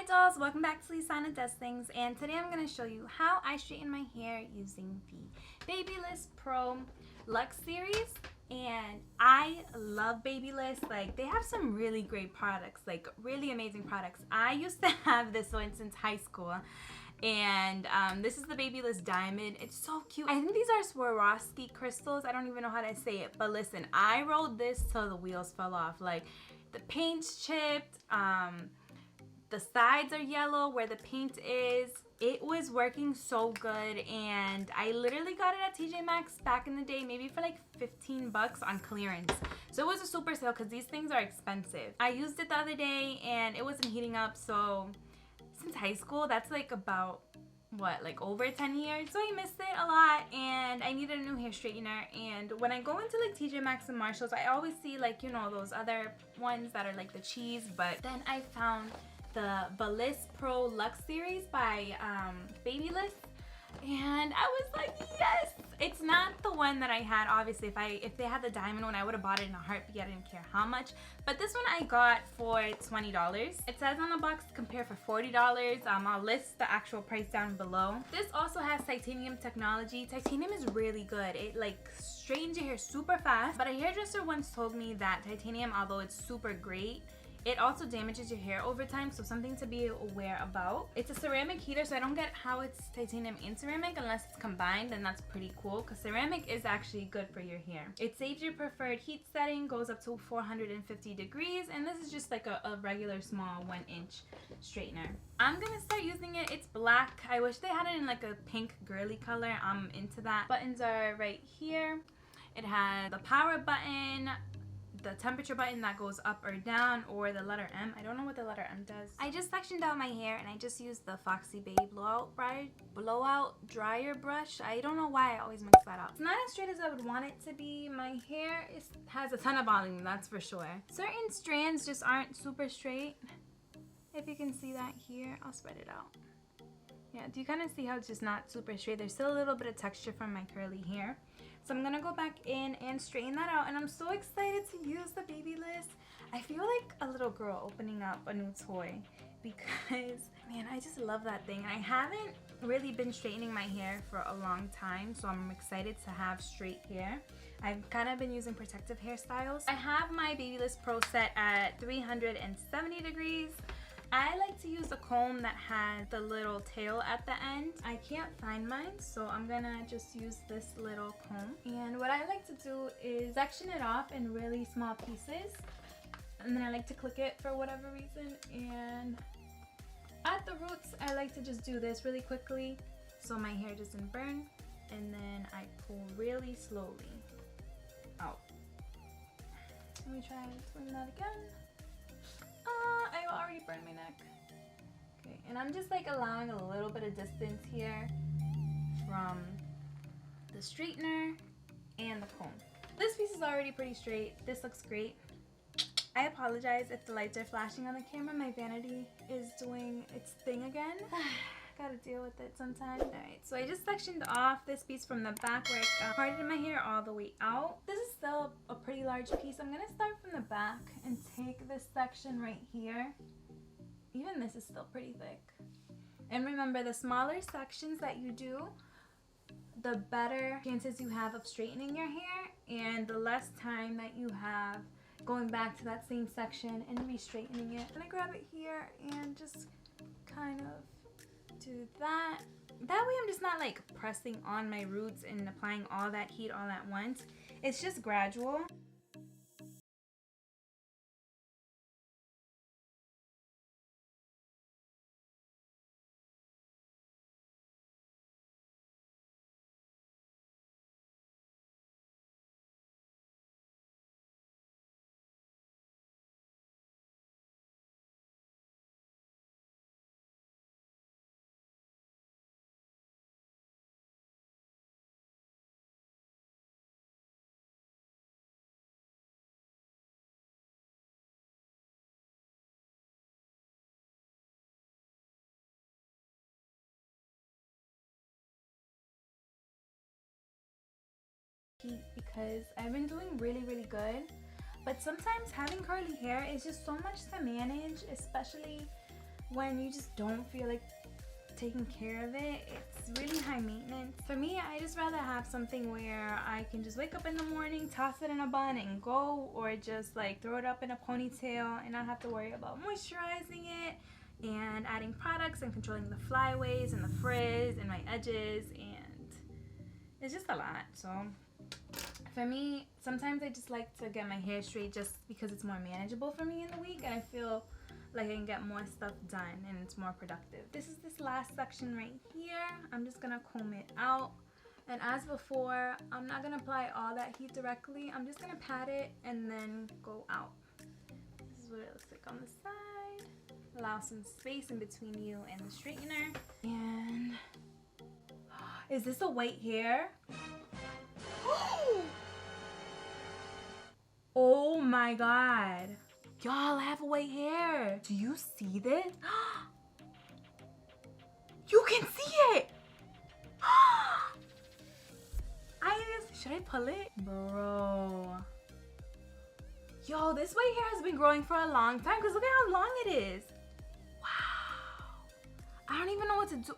Hi dolls, welcome back to Lisanna Does Things, and today I'm going to show you how I straighten my hair using the Babyliss Pro Luxe series. And I love Babyliss. Like, they have some really great products, like really amazing products. I used to have this one since high school, and this is the Babyliss Diamond. It's so cute. I think these are Swarovski crystals. I don't even know how to say it, but listen, I rolled this till the wheels fell off. Like, the paint's chipped, the sides are yellow where the paint is. It was working so good, and I literally got it at TJ Maxx back in the day, maybe for like 15 bucks on clearance. So it was a super sale because these things are expensive. I used it the other day and it wasn't heating up, so since high school, that's like about what, like over 10 years. So I missed it a lot and I needed a new hair straightener. And when I go into like TJ Maxx and Marshalls, I always see like, you know, those other ones that are like the cheese, but then I found the Beliss Pro Luxe series by Babyliss, and I was like, yes! It's not the one that I had. Obviously, if they had the diamond one, I would have bought it in a heartbeat. I didn't care how much, but this one I got for $20. It says on the box compare for $40. I'll list the actual price down below. This also has titanium technology. Titanium is really good. It like straightens your hair super fast, but a hairdresser once told me that titanium, although it's super great, it also damages your hair over time, so something to be aware about. It's a ceramic heater, so I don't get how it's titanium and ceramic unless it's combined, and that's pretty cool because ceramic is actually good for your hair. It saves your preferred heat setting, goes up to 450 degrees, and this is just like a regular small 1-inch straightener. I'm gonna start using it. It's black. I wish they had it in like a pink girly color. I'm into that. Buttons are right here. It has the power button, the temperature button that goes up or down, or the letter M. I don't know what the letter M does. I just sectioned out my hair and I just used the Foxy Babe blowout dryer brush. I don't know why I always mix that up. It's not as straight as I would want it to be. My hair has a ton of volume, that's for sure. Certain strands just aren't super straight. If you can see that here, I'll spread it out. Yeah, do you kind of see how it's just not super straight? There's still a little bit of texture from my curly hair. So I'm gonna go back in and straighten that out, and I'm so excited to use the Babyliss. I feel like a little girl opening up a new toy because, man, I just love that thing. I haven't really been straightening my hair for a long time, so I'm excited to have straight hair. I've kind of been using protective hairstyles. I have my Babyliss Pro set at 370 degrees. I like to use a comb that has the little tail at the end. I can't find mine, so I'm gonna just use this little comb. And what I like to do is section it off in really small pieces. And then I like to click it for whatever reason. And at the roots, I like to just do this really quickly so my hair doesn't burn. And then I pull really slowly out. Let me try doing that again. I already burned my neck. Okay, and I'm just like allowing a little bit of distance here from the straightener and the comb. This piece is already pretty straight. This looks great. I apologize if the lights are flashing on the camera. My vanity is doing its thing again. Gotta deal with it sometimes. Alright, so I just sectioned off this piece from the back where I parted my hair all the way out. This is still a pretty large piece. I'm gonna start from the back and take this section right here. Even this is still pretty thick. And remember, the smaller sections that you do, the better chances you have of straightening your hair, and the less time that you have going back to that same section and re-straightening it. I'm gonna grab it here and just kind of do that. That way I'm just not like pressing on my roots and applying all that heat all at once. It's just gradual. Because I've been doing really good, but sometimes having curly hair is just so much to manage, especially when you just don't feel like taking care of it, it's really high maintenance. For me, I just rather have something where I can just wake up in the morning, toss it in a bun and go, or just like throw it up in a ponytail and not have to worry about moisturizing it and adding products and controlling the flyaways and the frizz and my edges, and it's just a lot. So for me, sometimes I just like to get my hair straight just because it's more manageable for me in the week, and I feel like I can get more stuff done and it's more productive. This is this last section right here. I'm just gonna comb it out, and as before, I'm not gonna apply all that heat directly. I'm just gonna pat it and then go out. This is what it looks like on the side. Allow some space in between you and the straightener. And is this a white hair? Oh my god. Y'all, I have white hair. Do you see this? You can see it. Should I pull it? Bro. Yo, this white hair has been growing for a long time because look at how long it is. Wow. I don't even know what to do.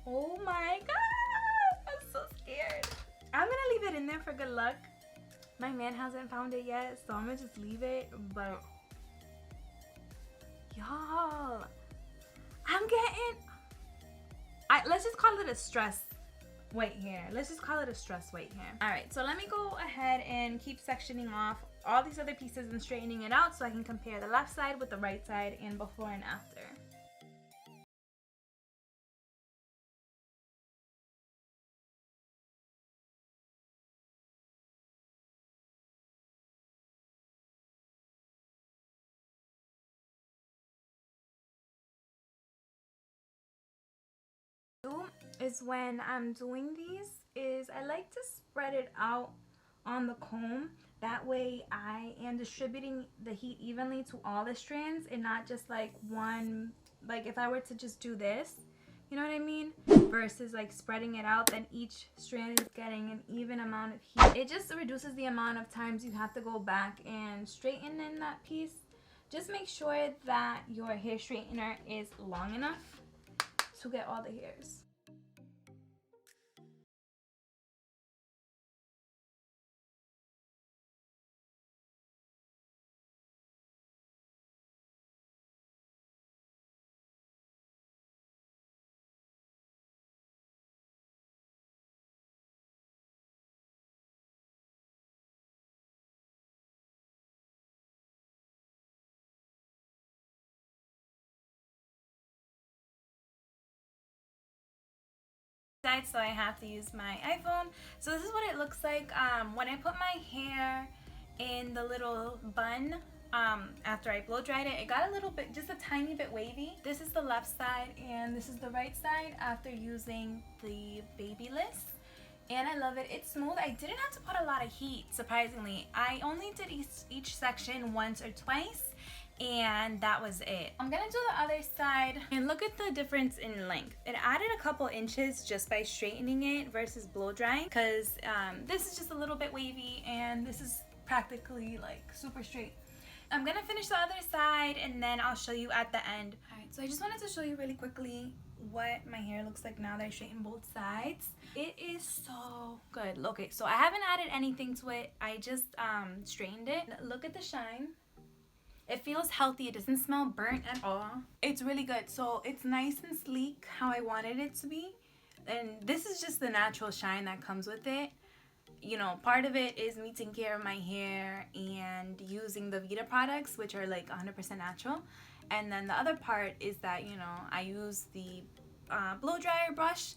Oh my god. I'm so scared. I'm gonna leave it in there for good luck. My man hasn't found it yet, so I'm gonna just leave it. But y'all, I'm getting, let's just call it a stress white hair. Let's just call it a stress white hair. All right, so let me go ahead and keep sectioning off all these other pieces and straightening it out so I can compare the left side with the right side and before and after. Is when I'm doing these is I like to spread it out on the comb. That way I am distributing the heat evenly to all the strands and not just like one, like if I were to just do this, you know what I mean? Versus like spreading it out, then each strand is getting an even amount of heat. It just reduces the amount of times you have to go back and straighten in that piece. Just make sure that your hair straightener is long enough to get all the hairs. So I have to use my iPhone. So this is what it looks like when I put my hair in the little bun. After I blow dried it, it got a little bit, just a tiny bit wavy. This is the left side and this is the right side after using the Babyliss, and I love it. It's smooth. I didn't have to put a lot of heat, surprisingly. I only did each section once or twice, and that was it. I'm gonna do the other side and look at the difference in length. It added a couple inches just by straightening it versus blow drying, because this is just a little bit wavy and this is practically like super straight. I'm gonna finish the other side and then I'll show you at the end. All right, so I just wanted to show you really quickly what my hair looks like now that I straighten both sides. It is so good. Okay, so I haven't added anything to it. I just straightened it. Look at the shine. It feels healthy. It doesn't smell burnt at all. It's really good. So it's nice and sleek how I wanted it to be. And this is just the natural shine that comes with it. You know, part of it is me taking care of my hair and using the Vita products, which are like 100% natural. And then the other part is that, you know, I use the blow dryer brush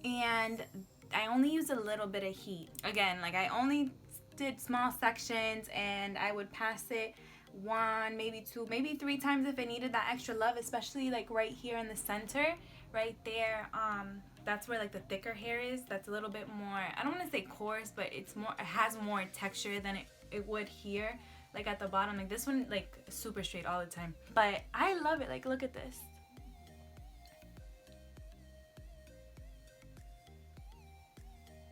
and I only use a little bit of heat. Again, like I only did small sections and I would pass it one, maybe two, maybe three times if I needed that extra love, especially like right here in the center, right there. That's where like the thicker hair is. That's a little bit more, I don't want to say coarse, but it's more, it has more texture than it would here. Like at the bottom, like this one, like super straight all the time. But I love it. Like look at this.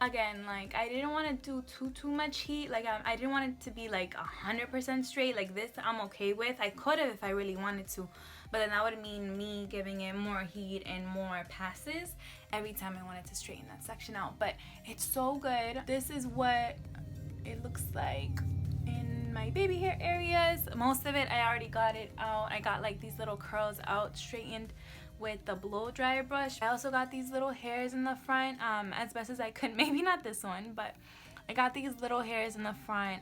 again, like I didn't want to do too much heat. Like I didn't want it to be like 100% straight. Like this I'm okay with. I could have if I really wanted to, but then that would mean me giving it more heat and more passes every time I wanted to straighten that section out. But it's so good. This is what it looks like in my baby hair areas. Most of it I already got it out. I got like these little curls out straightened with the blow dryer brush. I also got these little hairs in the front as best as I could. Maybe not this one, but I got these little hairs in the front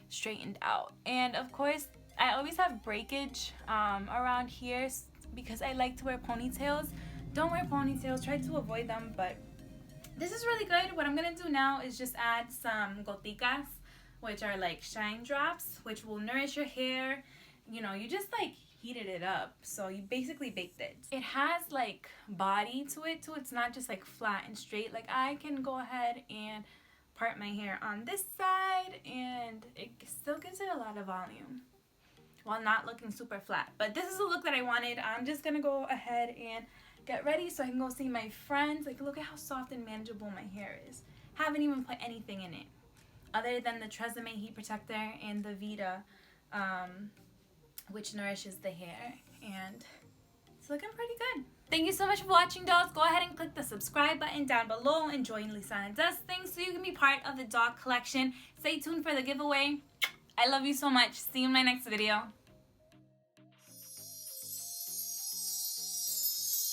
straightened out. And of course I always have breakage around here because I like to wear ponytails. Don't wear ponytails, try to avoid them, but this is really good. What I'm gonna do now is just add some goticas, which are like shine drops, which will nourish your hair. You know, you just like heated it up, so you basically baked it. It has like body to it too. It's not just like flat and straight. Like I can go ahead and part my hair on this side and it still gives it a lot of volume while not looking super flat. But this is the look that I wanted. I'm just gonna go ahead and get ready so I can go see my friends. Like look at how soft and manageable my hair is. Haven't even put anything in it other than the Tresemme heat protector and the Vita which nourishes the hair, and it's looking pretty good. Thank you so much for watching, dolls. Go ahead and click the subscribe button down below and join Lisanna Does Things so you can be part of the doll collection. Stay tuned for the giveaway. I love you so much. See you in my next video.